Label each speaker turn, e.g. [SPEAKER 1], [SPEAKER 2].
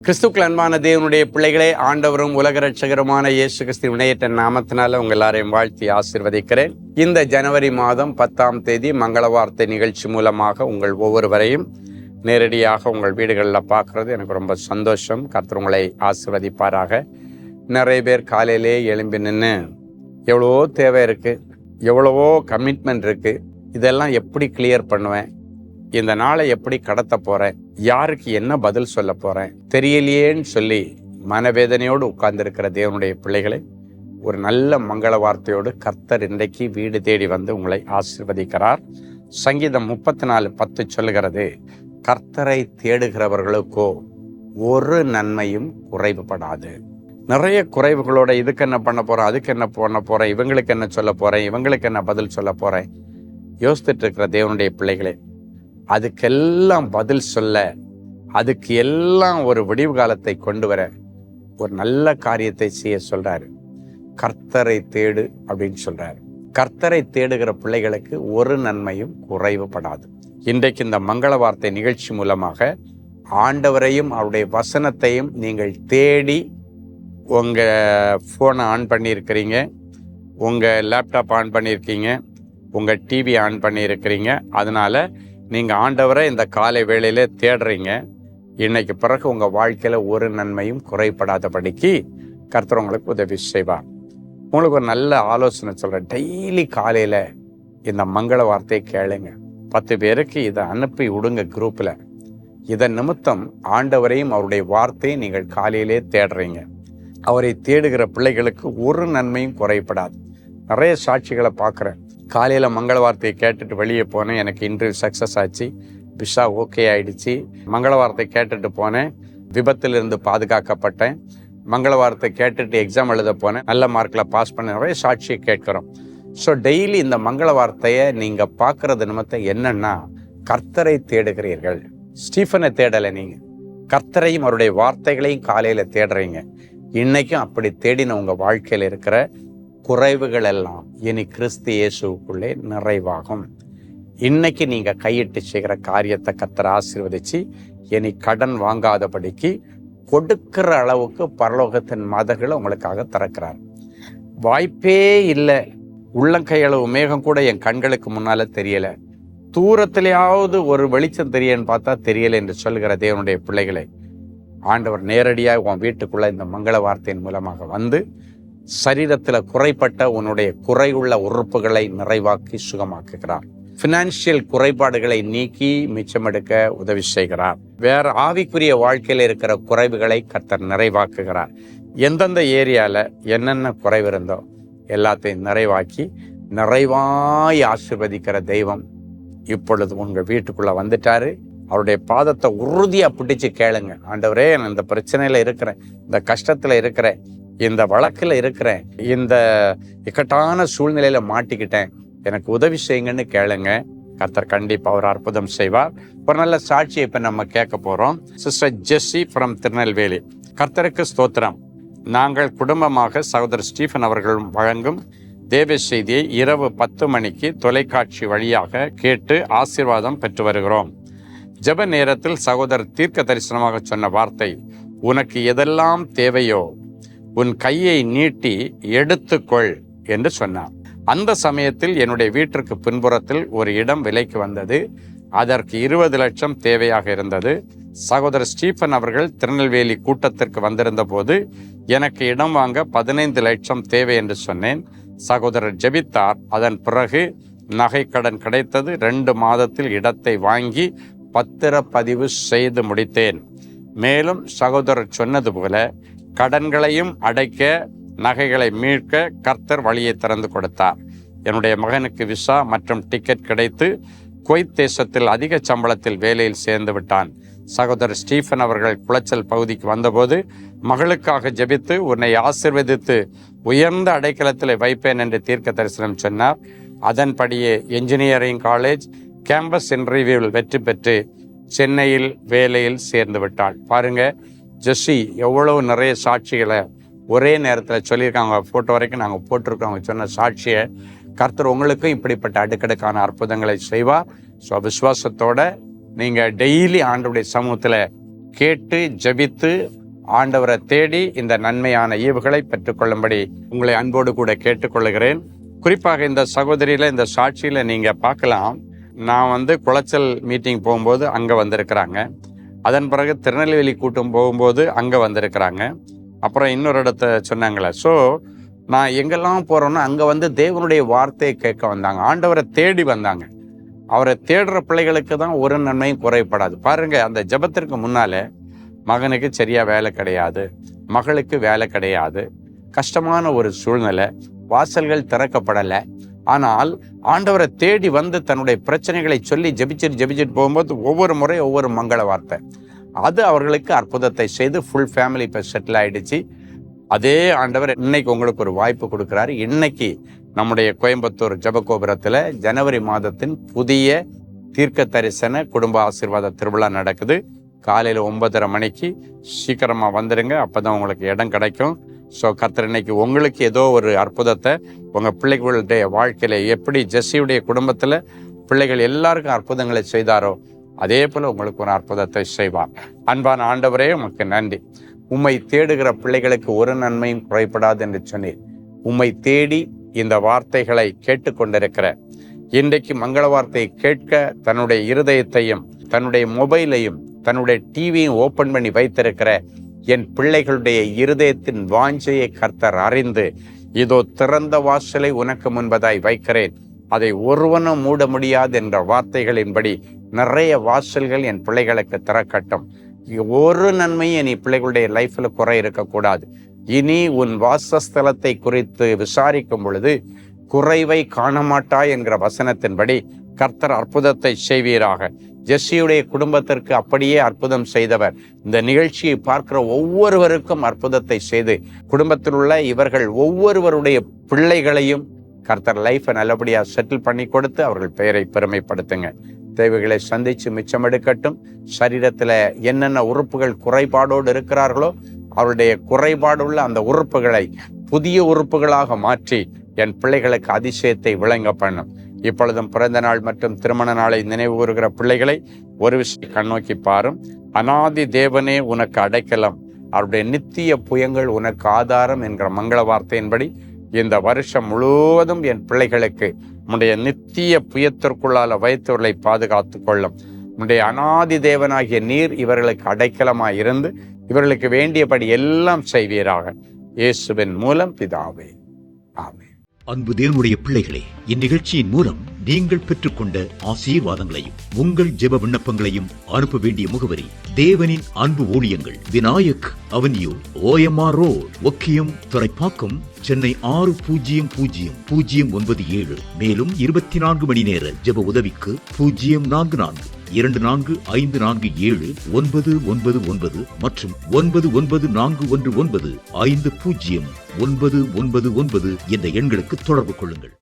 [SPEAKER 1] கிறிஸ்துக்கள் அன்பான தேவனுடைய பிள்ளைகளே, ஆண்டவரும் உலக ரட்சகருமான இயேசு கிறிஸ்து இணையற்ற நாமத்தினால உங்கள் எல்லாரையும் வாழ்த்தி ஆசீர்வதிக்கிறேன். இந்த ஜனவரி மாதம் 10ஆம் தேதி மங்கள வார்த்தை நிகழ்ச்சி மூலமாக உங்கள் ஒவ்வொருவரையும் நேரடியாக உங்கள் வீடுகளில் பார்க்கறது எனக்கு ரொம்ப சந்தோஷம். கர்த்தர் உங்களை ஆசீர்வதிப்பாராக. நிறைய பேர் காலையிலே எழும்பி நின்று எவ்வளவோ தேவை இருக்குது, எவ்வளவோ கமிட்மெண்ட் இருக்குது, இதெல்லாம் எப்படி கிளியர் பண்ணுவேன், இந்த நாளை எப்படி கடத்த போகிறேன், யாருக்கு என்ன பதில் சொல்ல போகிறேன் தெரியலையேன்னு சொல்லி மனவேதனையோடு உட்கார்ந்துருக்கிற தேவனுடைய பிள்ளைகளை ஒரு நல்ல மங்கள வார்த்தையோடு கர்த்தர் இன்றைக்கு வீடு தேடி வந்து உங்களை ஆசீர்வதிக்கிறார். சங்கீதம் 34:10 சொல்லுகிறது, கர்த்தரை தேடுகிறவர்களுக்கோ ஒரு நன்மையும் குறைவுபடாது. நிறைய குறைவுகளோட இதுக்கு என்ன பண்ண போகிறேன், அதுக்கு என்ன பண்ண போகிறேன், இவங்களுக்கு என்ன சொல்ல போகிறேன், இவங்களுக்கு என்ன பதில் சொல்ல போகிறேன் யோசித்துட்டு இருக்கிற தேவனுடைய பிள்ளைகளே, அதுக்கெல்லாம் பதில் சொல்ல, அதுக்கு எல்லாம் ஒரு விடிவு காலத்தை கொண்டு வர ஒரு நல்ல காரியத்தை செய்ய சொல்றாரு. கர்த்தரை தேடு அப்படின்னு சொல்றாரு. கர்த்தரை தேடுகிற பிள்ளைகளுக்கு ஒரு நன்மையும் குறைவுபடாது. இன்றைக்கு இந்த மங்கள வார்த்தை நிகழ்ச்சி மூலமாக ஆண்டவரையும் அவருடைய வசனத்தையும் நீங்கள் தேடி உங்கள் ஃபோனை ஆன் பண்ணியிருக்கிறீங்க, உங்கள் லேப்டாப் ஆன் பண்ணியிருக்கீங்க, உங்கள் டிவி ஆன் பண்ணியிருக்கிறீங்க. அதனால நீங்கள் ஆண்டவரை இந்த காலை வேளையிலே தேடுறீங்க. இன்னைக்கு பிறகு உங்கள் வாழ்க்கையில் ஒரு நன்மையும் குறைபடாதபடிக்கு கர்த்தர் உங்களுக்கு உதவி செய்வார். உங்களுக்கு ஒரு நல்ல ஆலோசனை சொல்கிறேன். டெய்லி காலையில் இந்த மங்கள வார்த்தையை கேளுங்க. 10 பேருக்கு இதை அனுப்பி விடுங்க குரூப்பில். இதன் நிமித்தம் ஆண்டவரையும் அவருடைய வார்த்தையை நீங்கள் காலையிலே தேடுறீங்க. அவரை தேடுகிற பிள்ளைகளுக்கு ஒரு நன்மையும் குறைபடாது. நிறைய சாட்சிகளை பார்க்குறேன். காலையில் மங்கள வார்த்தையை கேட்டுட்டு வெளியே போனேன், எனக்கு இன்டர்வியூ சக்ஸஸ் ஆச்சு, விசா ஓகே ஆயிடுச்சு. மங்கள வார்த்தை கேட்டுட்டு போனேன், விபத்திலிருந்து பாதுகாக்கப்பட்டேன். மங்கள வார்த்தை கேட்டுட்டு எக்ஸாம் எழுத போனேன், நல்ல மார்க்கில் பாஸ் பண்ண. நிறைய சாட்சியை கேட்குறோம். ஸோ டெய்லி இந்த மங்கள வார்த்தையை நீங்கள் பார்க்குறது நிமித்தம் என்னன்னா, கர்த்தரை தேடுகிறீர்கள். ஸ்டீஃபனை தேடலை, நீங்கள் கர்த்தரையும் அவருடைய வார்த்தைகளையும் காலையில் தேடுறீங்க. இன்னைக்கும் அப்படி தேடின உங்கள் வாழ்க்கையில் இருக்கிற குறைவுகள் எல்லாம் இனி கிறிஸ்து இயேசுவுக்குள்ளே நிறைவாகும். இன்னைக்கு நீங்கள் கையிட்டு செய்கிற காரியத்தை கர்த்தர் ஆசீர்வதிச்சு இனி கடன் வாங்காதபடிக்கு கொடுக்கிற அளவுக்கு பரலோகத்தின் மதகளை உங்களுக்காக திறக்கிறார். வாய்ப்பே இல்லை, உள்ளங்கையளவு மேகம் கூட என் கண்களுக்கு முன்னால தெரியல, தூரத்திலேயாவது ஒரு வெளிச்சம் தெரியன்னு பார்த்தா தெரியலை என்று சொல்கிற தேவனுடைய பிள்ளைகளை ஆண்டவர் நேரடியாக உன் வீட்டுக்குள்ள இந்த மங்கள வார்த்தையின் மூலமாக வந்து சரீரத்தில் குறைப்பட்ட உன்னுடைய குறையுள்ள உறுப்புகளை நிறைவாக்கி சுகமாக்குகிறார். ஃபினான்ஷியல் குறைபாடுகளை நீக்கி மிச்சமெடுக்க உதவி செய்கிறார். வேற ஆவிக்குரிய வாழ்க்கையில் இருக்கிற குறைவுகளை கர்த்தர் நிறைவாக்குகிறார். எந்தெந்த ஏரியாவில் என்னென்ன குறைவு இருந்தோ எல்லாத்தையும் நிறைவாக்கி நிறைவாய் ஆசீர்வதிக்கிற தெய்வம் இப்பொழுது உங்கள் வீட்டுக்குள்ளே வந்துட்டாரு. அவருடைய பாதத்தை உறுதியாக பிடிச்சு கேளுங்க. ஆண்டவரே, நான் இந்த பிரச்சனையில் இருக்கிறேன், இந்த கஷ்டத்தில் இருக்கிறேன், இந்த வழக்கில் இருக்கிறேன், இந்த இக்கட்டான சூழ்நிலையில் மாட்டிக்கிட்டேன், எனக்கு உதவி செய்யுங்கன்னு கேளுங்க. கர்த்தர் கண்டிப்பாக ஒரு அற்புதம் செய்வார். ஒரு நல்ல சாட்சியை இப்போ நம்ம கேட்க போகிறோம். Sister Jessie from Tirunelveli. கர்த்தருக்கு ஸ்தோத்திரம். நாங்கள் குடும்பமாக சகோதரர் ஸ்டீஃபன் அவர்கள் வழங்கும் தேவ செய்தியை இரவு 10 மணிக்கு தொலைக்காட்சி வழியாக கேட்டு ஆசீர்வாதம் பெற்று வருகிறோம். ஜெப நேரத்தில் சகோதரர் தீர்க்க தரிசனமாக சொன்ன வார்த்தை, உனக்கு எதெல்லாம் தேவையோ உன் கையை நீட்டி எடுத்துக்கொள் என்று சொன்னார். அந்த சமயத்தில் என்னுடைய வீட்டிற்கு பின்புறத்தில் ஒரு இடம் விலைக்கு வந்தது. அதற்கு 20 லட்சம் தேவையாக இருந்தது. சகோதரர் ஸ்டீஃபன் அவர்கள் திருநெல்வேலி கூட்டத்திற்கு வந்திருந்த போது எனக்கு இடம் வாங்க 15 லட்சம் தேவை என்று சொன்னேன். சகோதரர் ஜெபித்தார். அதன் பிறகு நகை கடன் கிடைத்தது. 2 மாதத்தில் இடத்தை வாங்கி பத்திரப்பதிவு செய்து முடித்தேன். மேலும் சகோதரர் சொன்னது போல கடன்களையும் அடைக்க, நகைகளை மீட்க கர்த்தர் வழியை திறந்து கொடுத்தார். என்னுடைய மகனுக்கு விசா மற்றும் டிக்கெட் கிடைத்து குவைத் தேசத்தில் அதிக சம்பளத்தில் வேலையில் சேர்ந்து விட்டான். சகோதரர் ஸ்டீஃபன் அவர்கள் குளச்சல் பகுதிக்கு வந்தபோது மகளுக்காக ஜெபித்து உன்னை ஆசீர்வதித்து உயர்ந்த அடைக்கலத்தில் வைப்பேன் என்று தீர்க்க தரிசனம் சொன்னார். அதன்படியே என்ஜினியரிங் காலேஜ் கேம்பஸ் இன்டர்வியூவில் வெற்றி பெற்று சென்னையில் வேலையில் சேர்ந்து விட்டாள். பாருங்க, ஜெஸ்ஸி எவ்வளவு நிறைய சாட்சிகளை ஒரே நேரத்தில் சொல்லியிருக்காங்க. ஃபோட்டோ வரைக்கும் நாங்கள் போட்டிருக்கோம். அவங்க சொன்ன சாட்சியை கர்த்தர் உங்களுக்கும் இப்படிப்பட்ட அடுக்கடுக்கான அற்புதங்களை செய்வார். ஸோ விசுவாசத்தோட நீங்கள் டெய்லி ஆண்டவருடைய சமூகத்தில் கேட்டு ஜெபித்து ஆண்டவரை தேடி இந்த நன்மையான ஈவுகளை பெற்றுக்கொள்ளும்படி உங்களை அன்போடு கூட கேட்டுக்கொள்கிறேன். குறிப்பாக இந்த சகோதரியில இந்த சாட்சியில நீங்க பார்க்கலாம். நான் குளச்சல் மீட்டிங் போகும்போது அங்க வந்திருக்கிறாங்க. அதன் பிறகு திருநெல்வேலி கூட்டம் போகும்போது அங்க வந்திருக்கிறாங்க. அப்புறம் இன்னொரு இடத்த சொன்னாங்களே. ஸோ நான் எங்கெல்லாம் போறேன்னா அங்க தேவனுடைய வார்த்தையை கேட்க வந்தாங்க, ஆண்டவரை தேடி வந்தாங்க. அவரை தேடுற பிள்ளைகளுக்கு தான் ஒரு நன்மையும் குறைபடாது. பாருங்க, அந்த ஜெபத்திற்கு முன்னாலே மகனுக்கு சரியா வேலை கிடையாது, மகளுக்கு வேலை கிடையாது, கஷ்டமான ஒரு சூழ்நிலை, வாசல்கள் திறக்கப்படலை. ஆனால் ஆண்டவரை தேடி தன்னுடைய பிரச்சனைகளை சொல்லி ஜெபிச்சிட்டு போகும்போது ஒவ்வொரு முறை ஒவ்வொரு மங்கள வார்த்தை, அது அவர்களுக்கு அற்புதத்தை செய்து ஃபுல் ஃபேமிலி இப்போ செட்டில் ஆயிடுச்சு. அதே ஆண்டவர் இன்னைக்கு உங்களுக்கு ஒரு வாய்ப்பு கொடுக்குறாரு. இன்னைக்கு நம்முடைய கோயம்புத்தூர் ஜெபகோபுரத்தில் ஜனவரி மாதத்தின் புதிய தீர்க்க தரிசன குடும்ப ஆசீர்வாத திருவிழா நடக்குது. காலையில் 9:30 மணிக்கு சீக்கிரமாக வந்துடுங்க, அப்போ தான் உங்களுக்கு இடம் கிடைக்கும். ஸோ கர்த்தர் இன்னைக்கு உங்களுக்கு ஏதோ ஒரு அற்புதத்தை உங்கள் பிள்ளைகளுடைய வாழ்க்கையில் எப்படி ஜெஸ்ஸியுடைய குடும்பத்தில் பிள்ளைகள் எல்லாருக்கும் அற்புதங்களை செய்தாரோ அதே போல் உங்களுக்கு ஒரு அற்புதத்தை செய்வார். அன்பான ஆண்டவரே, உமக்கு நன்றி. உம்மை தேடுகிற பிள்ளைகளுக்கு ஒரு நன்மையும் குறைபடாது என்று சொன்னீர். உம்மை தேடி இந்த வார்த்தைகளை கேட்டுக்கொண்டிருக்கிற, இன்றைக்கு மங்கள வார்த்தையை கேட்க தன்னுடைய இருதயத்தையும் தன்னுடைய மொபைலையும் தன்னுடைய டிவியும் ஓப்பன் பண்ணி வைத்திருக்கிற என் பிள்ளைகளுடைய இருதயத்தின் வாஞ்சையை கர்த்தர் அறிந்து, இதோ திறந்த வாசலை உனக்கு முன்பதாய் வைக்கிறேன், அதை ஒருவனும் மூட முடியாது என்ற வார்த்தைகளின்படி நிறைய வாசல்கள் என் பிள்ளைகளுக்கு திறக்கட்டும். ஒரு நன்மையும் நீ பிள்ளைகளுடைய லைஃப்ல குறை இருக்கக்கூடாது. இனி உன் வாசஸ்தலத்தை குறித்து விசாரிக்கும் பொழுது குறைவை காணமாட்டாய் என்கிற வசனத்தின்படி கர்த்தர் அற்புதத்தை செய்வீராக. ஜெஸ்ஸியுடைய குடும்பத்திற்கு அப்படியே அற்புதம் செய்தவர் இந்த நிகழ்ச்சியை பார்க்கிற ஒவ்வொருவருக்கும் அற்புதத்தை செய்து குடும்பத்தில் உள்ள இவர்கள் ஒவ்வொருவருடைய பிள்ளைகளையும் கர்த்தர் லைஃபை நல்லபடியாக செட்டில் பண்ணி கொடுத்து அவர்கள் பெயரை பெருமைப்படுத்துங்க. தேவைகளை சந்திச்சு மிச்சம் எடுக்கட்டும். சரீரத்தில் என்னென்ன உறுப்புகள் குறைபாடோடு இருக்கிறார்களோ அவருடைய குறைபாடுள்ள அந்த உறுப்புகளை புதிய உறுப்புகளாக மாற்றி என் பிள்ளைகளுக்கு அதிசயத்தை விளங்க பண்ணும். இப்பொழுதும் பிறந்த நாள் மற்றும் திருமண நாளை நினைவு கூறுகிற பிள்ளைகளை ஒரு விஷயம் கண்ணோக்கி பாரும். அநாதி தேவனே உனக்கு அடைக்கலம், அவருடைய நித்திய புயங்கள் உனக்கு ஆதாரம் என்கிற மங்கள வார்த்தையின்படி இந்த வருஷம் முழுவதும் என் பிள்ளைகளுக்கு உன்னுடைய நித்திய புயத்திற்குள்ளால வைத்தவர்களை பாதுகாத்து கொள்ளும். உன்னுடைய அநாதி தேவனாகிய நீர் இவர்களுக்கு அடைக்கலமாய் இருந்து இவர்களுக்கு வேண்டியபடி எல்லாம் செய்வீராக. இயேசுவின் மூலம் பிதாவே, ஆமென்.
[SPEAKER 2] அன்பு தேவனுடைய பிள்ளைகளே, இந்நிகழ்ச்சியின் மூலம் நீங்கள் பெற்றுக்கொண்ட ஆசீர்வாதங்களையும் உங்கள் ஜெப விண்ணப்பங்களையும் அனுப்ப வேண்டிய முகவரி: தேவனின் அன்பு ஊழியங்கள், Vinayak avenue, OMR road, Okkiyam, Thoraipakkam, Chennai 600097. மேலும் 24 மணி நேர ஜெப உதவிக்கு 044-24547-999 மற்றும் 9941150999 என்ற எண்களுக்கு தொடர்பு கொள்ளுங்கள்.